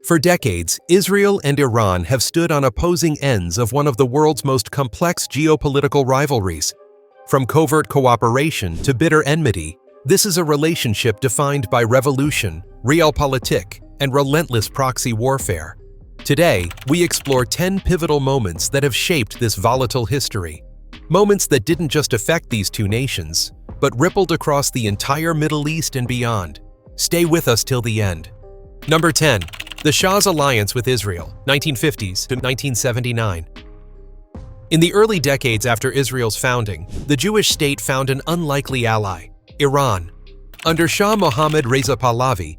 For decades, Israel and Iran have stood on opposing ends of one of the world's most complex geopolitical rivalries. From covert cooperation to bitter enmity, this is a relationship defined by revolution, realpolitik, and relentless proxy warfare. Today, we explore 10 pivotal moments that have shaped this volatile history. Moments that didn't just affect these two nations, but rippled across the entire Middle East and beyond. Stay with us till the end. Number 10. The Shah's alliance with Israel, 1950s to 1979. In the early decades after Israel's founding, the Jewish state found an unlikely ally, Iran. Under Shah Mohammad Reza Pahlavi,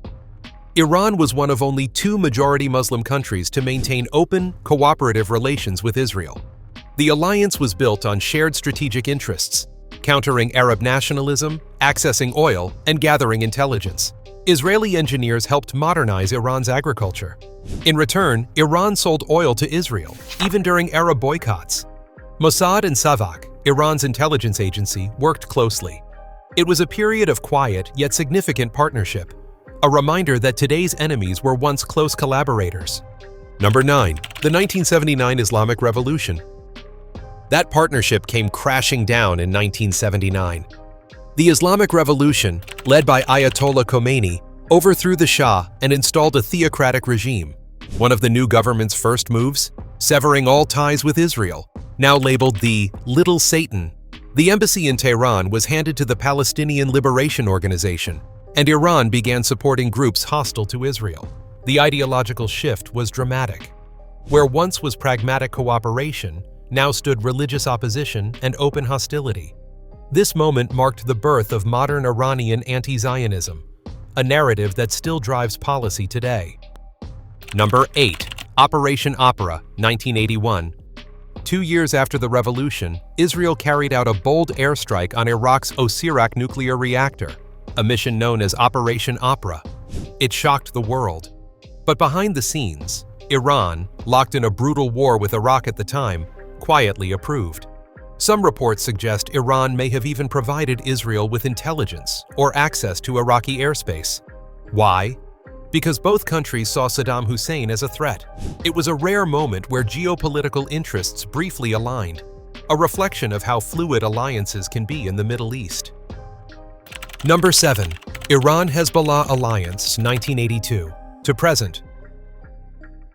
Iran was one of only two majority Muslim countries to maintain open, cooperative relations with Israel. The alliance was built on shared strategic interests, countering Arab nationalism, accessing oil, and gathering intelligence. Israeli engineers helped modernize Iran's agriculture. In return, Iran sold oil to Israel, even during Arab boycotts. Mossad and Savak, Iran's intelligence agency, worked closely. It was a period of quiet yet significant partnership, a reminder that today's enemies were once close collaborators. Number 9. The 1979 Islamic Revolution. That partnership came crashing down in 1979. The Islamic Revolution, led by Ayatollah Khomeini, overthrew the Shah and installed a theocratic regime. One of the new government's first moves? Severing all ties with Israel, now labeled the Little Satan. The embassy in Tehran was handed to the Palestinian Liberation Organization, and Iran began supporting groups hostile to Israel. The ideological shift was dramatic. Where once was pragmatic cooperation, now stood religious opposition and open hostility. This moment marked the birth of modern Iranian anti-Zionism, a narrative that still drives policy today. Number 8. Operation Opera, 1981. 2 years after the revolution, Israel carried out a bold airstrike on Iraq's Osirak nuclear reactor, a mission known as Operation Opera. It shocked the world. But behind the scenes, Iran, locked in a brutal war with Iraq at the time, quietly approved. Some reports suggest Iran may have even provided Israel with intelligence or access to Iraqi airspace. Why? Because both countries saw Saddam Hussein as a threat. It was a rare moment where geopolitical interests briefly aligned, a reflection of how fluid alliances can be in the Middle East. Number 7. Iran-Hezbollah Alliance, 1982 to present.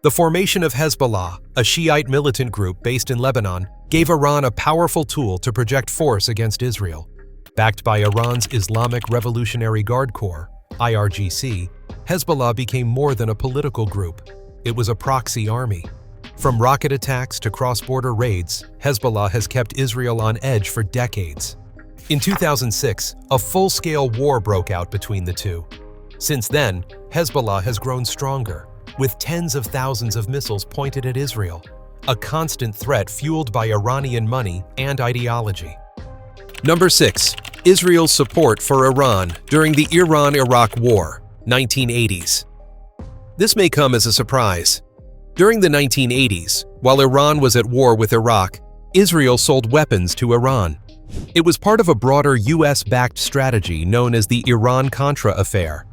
The formation of Hezbollah, a Shiite militant group based in Lebanon, gave Iran a powerful tool to project force against Israel. Backed by Iran's Islamic Revolutionary Guard Corps, IRGC, Hezbollah became more than a political group. It was a proxy army. From rocket attacks to cross-border raids, Hezbollah has kept Israel on edge for decades. In 2006, a full-scale war broke out between the two. Since then, Hezbollah has grown stronger, with tens of thousands of missiles pointed at Israel, a constant threat fueled by Iranian money and ideology. Number 6. Israel's support for Iran during the Iran-Iraq War, 1980s. This may come as a surprise. During the 1980s, while Iran was at war with Iraq, Israel sold weapons to Iran. It was part of a broader US-backed strategy known as the Iran-Contra affair.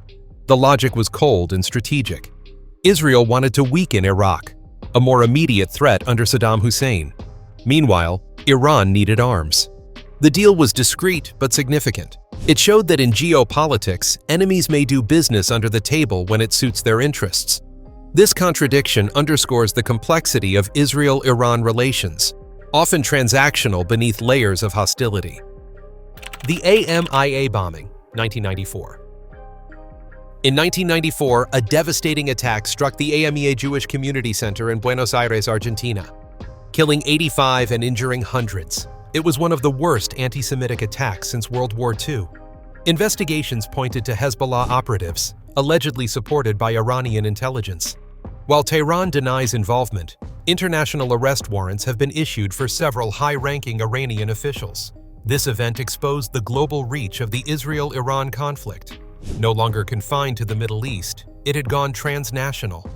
The logic was cold and strategic. Israel wanted to weaken Iraq, a more immediate threat under Saddam Hussein. Meanwhile, Iran needed arms. The deal was discreet but significant. It showed that in geopolitics, enemies may do business under the table when it suits their interests. This contradiction underscores the complexity of Israel-Iran relations, often transactional beneath layers of hostility. The AMIA bombing, 1994. In 1994, a devastating attack struck the AMIA Jewish Community Center in Buenos Aires, Argentina, killing 85 and injuring hundreds. It was one of the worst anti-Semitic attacks since World War II. Investigations pointed to Hezbollah operatives, allegedly supported by Iranian intelligence. While Tehran denies involvement, international arrest warrants have been issued for several high-ranking Iranian officials. This event exposed the global reach of the Israel-Iran conflict. No longer confined to the Middle East, it had gone transnational.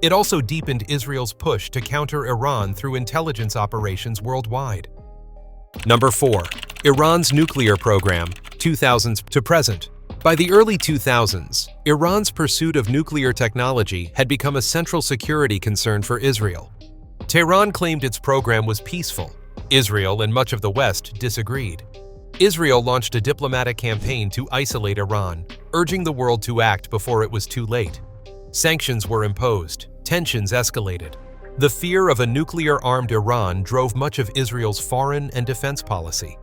It also deepened Israel's push to counter Iran through intelligence operations worldwide. Number 4. Iran's nuclear program, 2000s to present. By the early 2000s, Iran's pursuit of nuclear technology had become a central security concern for Israel. Tehran claimed its program was peaceful. Israel and much of the West disagreed. Israel launched a diplomatic campaign to isolate Iran, urging the world to act before it was too late. Sanctions were imposed, tensions escalated. The fear of a nuclear-armed Iran drove much of Israel's foreign and defense policy.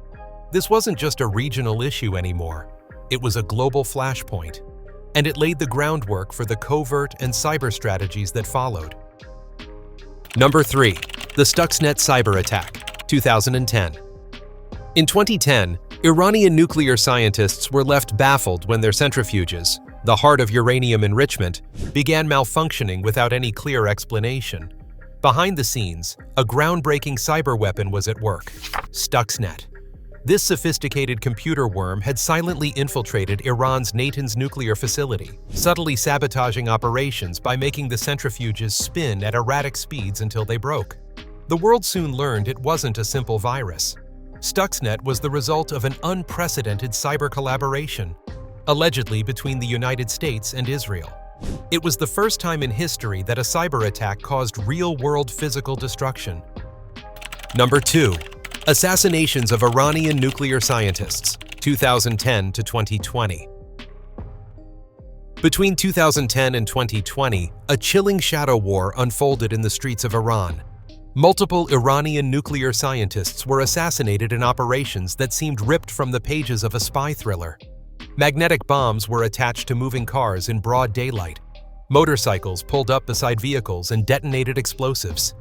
This wasn't just a regional issue anymore. It was a global flashpoint, and it laid the groundwork for the covert and cyber strategies that followed. Number 3. The Stuxnet cyber attack, 2010. In 2010, Iranian nuclear scientists were left baffled when their centrifuges, the heart of uranium enrichment, began malfunctioning without any clear explanation. Behind the scenes, a groundbreaking cyber weapon was at work: Stuxnet. This sophisticated computer worm had silently infiltrated Iran's Natanz nuclear facility, subtly sabotaging operations by making the centrifuges spin at erratic speeds until they broke. The world soon learned it wasn't a simple virus. Stuxnet was the result of an unprecedented cyber collaboration, allegedly between the United States and Israel. It was the first time in history that a cyber attack caused real-world physical destruction. Number 2. Assassinations of Iranian nuclear scientists, 2010 to 2020. Between 2010 and 2020, a chilling shadow war unfolded in the streets of Iran. Multiple Iranian nuclear scientists were assassinated in operations that seemed ripped from the pages of a spy thriller. Magnetic bombs were attached to moving cars in broad daylight. Motorcycles pulled up beside vehicles and detonated explosives.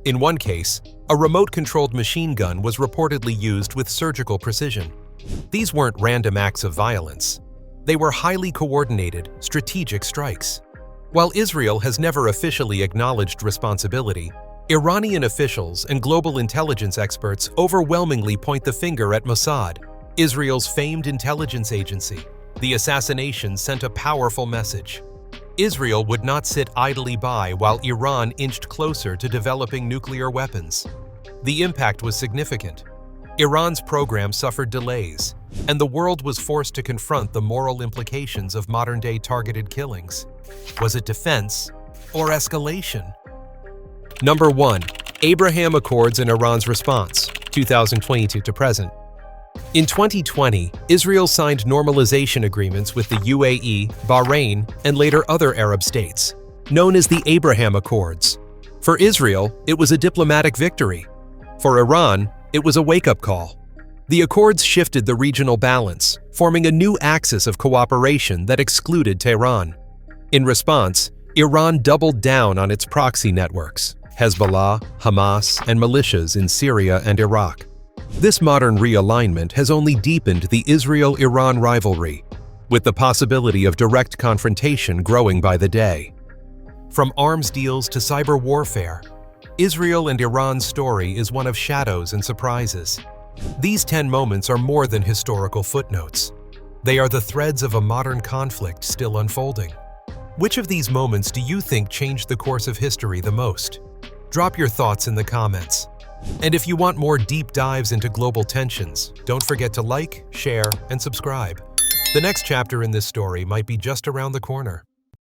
In one case, a remote-controlled machine gun was reportedly used with surgical precision. These weren't random acts of violence. They were highly coordinated, strategic strikes. While Israel has never officially acknowledged responsibility, Iranian officials and global intelligence experts overwhelmingly point the finger at Mossad, Israel's famed intelligence agency. The assassination sent a powerful message. Israel would not sit idly by while Iran inched closer to developing nuclear weapons. The impact was significant. Iran's program suffered delays, and the world was forced to confront the moral implications of modern-day targeted killings. Was it defense or escalation? Number 1. Abraham Accords and Iran's response, 2022 to present. In 2020, Israel signed normalization agreements with the UAE, Bahrain, and later other Arab states, known as the Abraham Accords. For Israel, it was a diplomatic victory. For Iran, it was a wake-up call. The accords shifted the regional balance, forming a new axis of cooperation that excluded Tehran. In response, Iran doubled down on its proxy networks, Hezbollah, Hamas, and militias in Syria and Iraq. This modern realignment has only deepened the Israel-Iran rivalry, with the possibility of direct confrontation growing by the day. From arms deals to cyber warfare, Israel and Iran's story is one of shadows and surprises. These 10 moments are more than historical footnotes. They are the threads of a modern conflict still unfolding. Which of these moments do you think changed the course of history the most? Drop your thoughts in the comments. And if you want more deep dives into global tensions, don't forget to like, share, and subscribe. The next chapter in this story might be just around the corner.